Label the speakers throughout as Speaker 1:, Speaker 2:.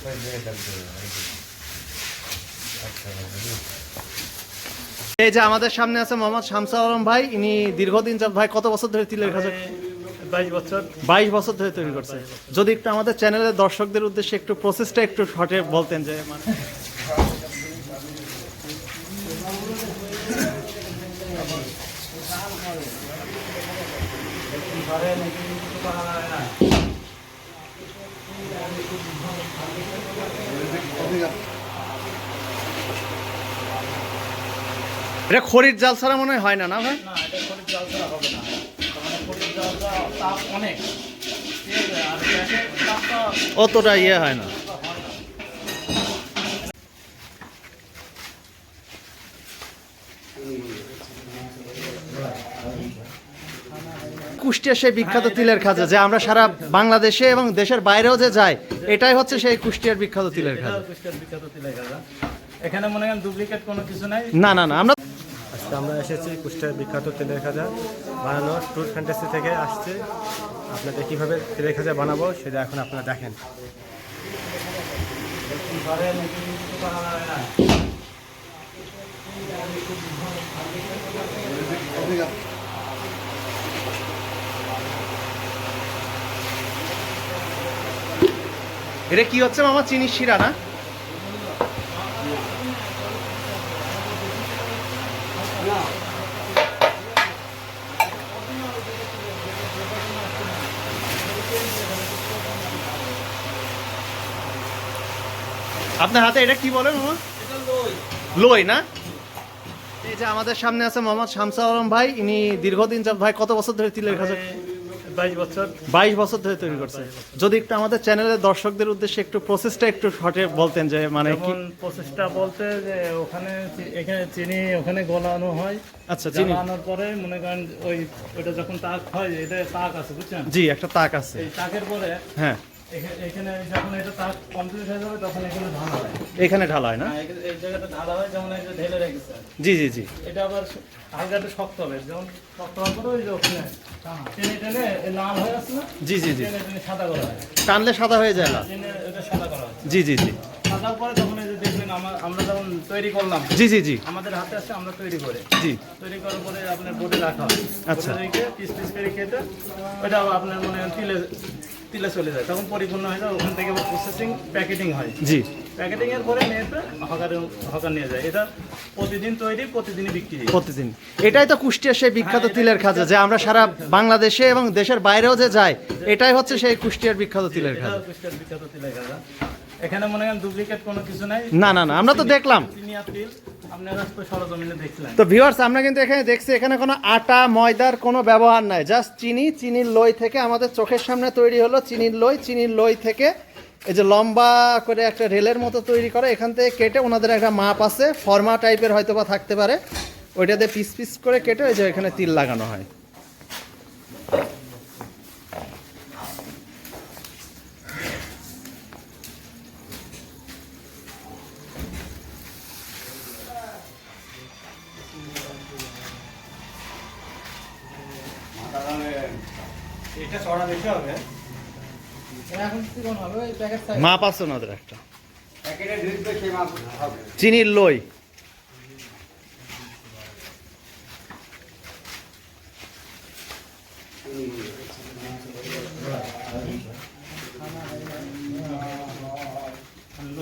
Speaker 1: এই যে আমাদের সামনে আছে মোহাম্মদ শামসুল আলম ভাই, ইনি দীর্ঘদিন যাবত, ভাই কত বছর ধরে তিলের খাজা? 22 বছর ধরে তৈরি করছে। যদি একটু আমাদের চ্যানেলের দর্শকদের উদ্দেশ্যে একটু প্রসেসটা একটু শর্টে বলতেন যে এটা খড়ির জাল ছাড়া মনে হয় না, না ভাই?
Speaker 2: না, এটা খড়ির জাল ছাড়া হবে না। মানে খড়ির জালটা তাপ অনেক, আর গ্যাসের তাপটা
Speaker 1: অতটা ইয়ে হয় না। কুষ্টিয়া সেই বিখ্যাত তিলের খাজা, যে আমরা সারা বাংলাদেশে এবং দেশের বাইরেও যে যাই, এটাই হচ্ছে সেই কুষ্টিয়ার বিখ্যাত তিলের খাজা।
Speaker 2: কুষ্টিয়ার বিখ্যাত তিলের খাজা। এখানে মনে করেন ডুপ্লিকেট কোনো কিছু নাই।
Speaker 1: না না না, আমরা
Speaker 3: আজকে আমরা এসেছি কুষ্টিয়ার বিখ্যাত তিলের খাজা বানানো ট্যুর ফ্যান্টাসি থেকে আসছে। আপনাদের কীভাবে তিলের খাজা বানাবো সেটা এখন আপনারা দেখেন।
Speaker 1: এটা কি হচ্ছে মামা? চিনির শিরা না? আপনার হাতে এটা কি বলেন মামা? লই না? এই যে আমাদের সামনে আছে মোহাম্মদ শামসুল আলম ভাই, ইনি দীর্ঘদিন যাবত, ভাই কত বছর ধরে তিলের খাজা? 22 বছর ধরে তৈরি করছে। যদি একটু আমাদের চ্যানেলের দর্শকদের উদ্দেশ্যে একটু প্রসেসটা একটু শর্টে বলতেন যে মানে কি
Speaker 2: প্রসেসটা বলতে, যে ওখানে এখানে চিনি ওখানে গলানো হয়।
Speaker 1: আচ্ছা, চিনি
Speaker 2: গলানোর পরে মনে করেন ওইটা যখন তাক হয়, এটা তাক আছে বুঝছেন?
Speaker 1: জি, একটা তাক আছে।
Speaker 2: এই তাকের পরে
Speaker 1: হ্যাঁ,
Speaker 2: এখানে যখন এটা তাক কমপ্লিট হয়ে যাবে তখন এখানে ঢালা হয়।
Speaker 1: এখানে ঢালা হয় না?
Speaker 2: এই জায়গাটা ঢালা হয়, যেমন এই যে ঢেলে রেখেছে।
Speaker 1: জি জি জি।
Speaker 2: এটা আবার হালকা একটু শক্ত হবে, যেমন শক্ত হওয়ার পরে ওই যে ওখানে টেনে টেনে লাল হয়ে আসছে না?
Speaker 1: জি জি জি।
Speaker 2: টেনে টেনে সাদা করা হয়,
Speaker 1: টানলে সাদা হয়ে যায় না?
Speaker 2: টেনে এটা সাদা করা হয়।
Speaker 1: জি জি জি।
Speaker 2: সাদার পরে তখন এই যে দেখবেন আমরা যখন তৈরি করলাম,
Speaker 1: জি জি জি
Speaker 2: আমাদের হাতে আসছে, আমরা তৈরি করে
Speaker 1: জি।
Speaker 2: তৈরি করার পরে আপনার বোর্ডে রাখা হয়।
Speaker 1: আচ্ছা।
Speaker 2: বোর্ডে রেখে পিস পিস করে কেটে ওটা আপনার মনে হয় তিলে চলে যায়, তখন পরিপূর্ণ হয়ে যায়। ওখান থেকে প্রসেসিং প্যাকেটিং হয়।
Speaker 1: জি।
Speaker 2: প্যাকেটিং এর পরে নিয়ে হকার নিয়ে যায়। এটা প্রতিদিন তৈরি, প্রতিদিনই বিক্রি।
Speaker 1: প্রতিদিন। এটাই তো কুষ্টিয়ার সেই বিখ্যাত তিলের খাজা, যে আমরা সারা বাংলাদেশে এবং দেশের বাইরেও যে যাই, এটাই হচ্ছে সেই কুষ্টিয়ার বিখ্যাত তিলের খাজা।
Speaker 2: কুষ্টিয়ার বিখ্যাত তিলের খাজা। এখানে মনে করেন ডুপ্লিকেট কোনো কিছু নাই।
Speaker 1: না না না, আমরা তো দেখলাম।
Speaker 2: চিনিয়া তিল আপনারা সরজমিনে দেখছিলেন।
Speaker 1: তো ভিউয়ার্স, আমরা কিন্তু এখানে দেখছি এখানে কোনো আটা ময়দার কোনো ব্যবহার নাই, জাস্ট চিনির লই থেকে আমাদের চোখের সামনে তৈরি হলো চিনির লই থেকে এই যে লম্বা করে একটা রেলের মতো তৈরি করে, এখান থেকে কেটে ওনাদের একটা মাপ আছে, ফর্মা টাইপের হয়তো বা থাকতে পারে, ওইটাতে পিস পিস করে কেটে ওই যে এখানে তিল লাগানো হয়।
Speaker 3: এটা চড়া বেশি হবে,
Speaker 1: মাপ আছে ওনাদের একটা চিনির লই।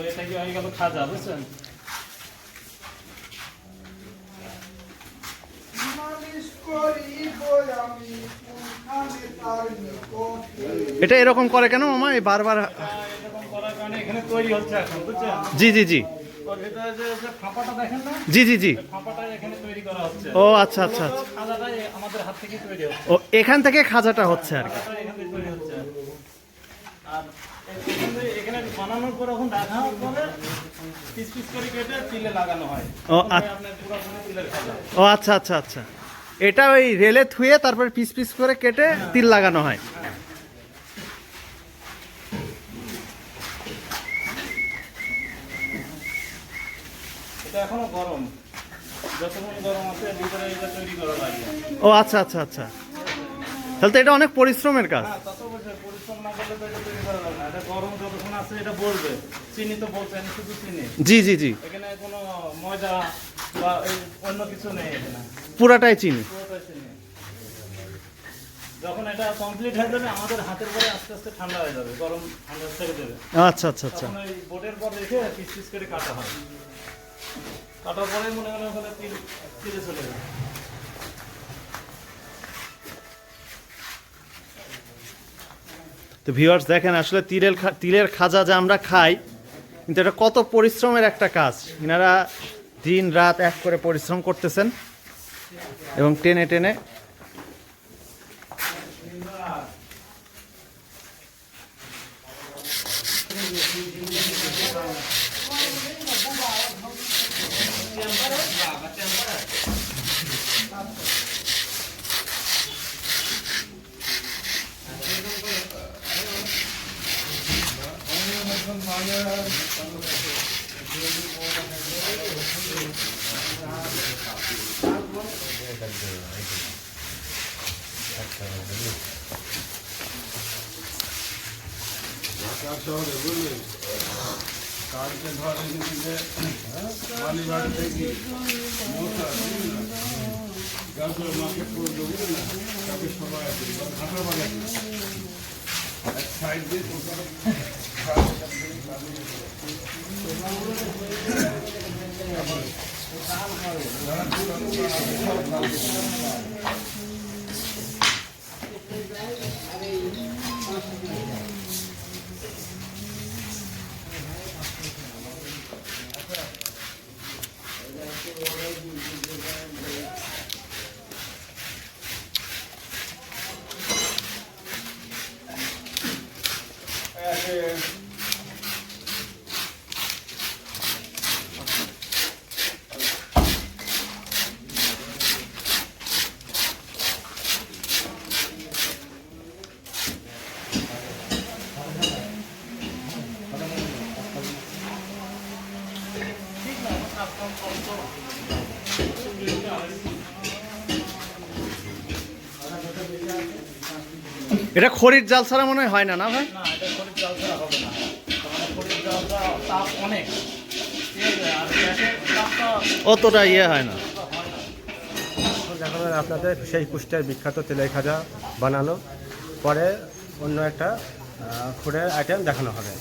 Speaker 2: এটা কি হয়ে গেল খাজা, বুঝছেন?
Speaker 1: এটা এরকম করে কেন মামা? এই বারবার
Speaker 2: এরকম করার কারণে এখানে তৈরি হচ্ছে এখন, বুঝছেন?
Speaker 1: জি জি জি
Speaker 2: ওর ভিতরে যে ফাঁপাটা দেখেন না,
Speaker 1: জি জি জি।
Speaker 2: ফাঁপাটা এখানে তৈরি করা হচ্ছে।
Speaker 1: ও আচ্ছা আচ্ছা আচ্ছা।
Speaker 2: খাজাটা আমাদের হাত থেকে তৈরি হচ্ছে।
Speaker 1: ও এখান থেকে খাজাটা হচ্ছে আর কি।
Speaker 2: খাজাটা এখান থেকে তৈরি হচ্ছে। আর এখানে বানানোর পর এখন রাখা হওয়ার পরে পিস পিস করে কেটে তিলে লাগানো হয়।
Speaker 1: ও
Speaker 2: আপনার পুরোপুরি তিলের খাজা।
Speaker 1: ও আচ্ছা আচ্ছা আচ্ছা। এটা ওই রেলে থুয়ে তারপর পিস পিস করে কেটে তিল লাগানো হয়।
Speaker 2: এটা এখনো গরম, যতক্ষণ গরম আছে ভিতরে এটা তৈরি করা লাগে।
Speaker 1: ও আচ্ছা আচ্ছা আচ্ছা। তাহলে তো এটা অনেক পরিশ্রমের কাজ।
Speaker 2: হ্যাঁ, তত অবশ্যই পরিশ্রম না করলে তো এটা তৈরি করা যাবে না। এটা গরম যতক্ষণ আছে এটা বলবে। চিনি তো বলছেন, শুধু চিনি।
Speaker 1: জি জি জি,
Speaker 2: এখানে কোনো ময়দা বা এই অন্য কিছু নেই এখানে।
Speaker 1: পুরাটাই চিনি।
Speaker 2: পুরোটাই চিনি। যখন এটা কমপ্লিট হয়ে যাবে আমাদের হাতের পরে আস্তে আস্তে ঠান্ডা হয়ে যাবে, গরম ঠান্ডা ছেড়ে দেবে।
Speaker 1: আচ্ছা আচ্ছা আচ্ছা।
Speaker 2: তখন ওই বোর্ডের পর রেখে পিস পিস করে কাটা হয়। কাটার পরে মনে করেন ওখানে তিলে চলে যায়।
Speaker 1: তো ভিউয়ার্স দেখেন আসলে তিলের খাজা যা আমরা খাই, কিন্তু এটা কত পরিশ্রমের একটা কাজ। এনারা দিন রাত এক করে পরিশ্রম করতেছেন এবং টেনে টেনে এটা খড়ির জাল ছাড়া মনে হয় না, না ভাই?
Speaker 2: না, এটা খড়ির জাল ছাড়া হবে না। কারণ খড়ির জালটা তাপ অনেক। ঠিক আছে, আর গ্যাসের তাপটা
Speaker 1: অতটা ইয়ে হয় না।
Speaker 3: দেখাবেন আপনাদের সেই কুষ্টিয়ার বিখ্যাত তেলের খাজা বানানো, পরে অন্য একটা ফুডের আইটেম দেখানো হবে।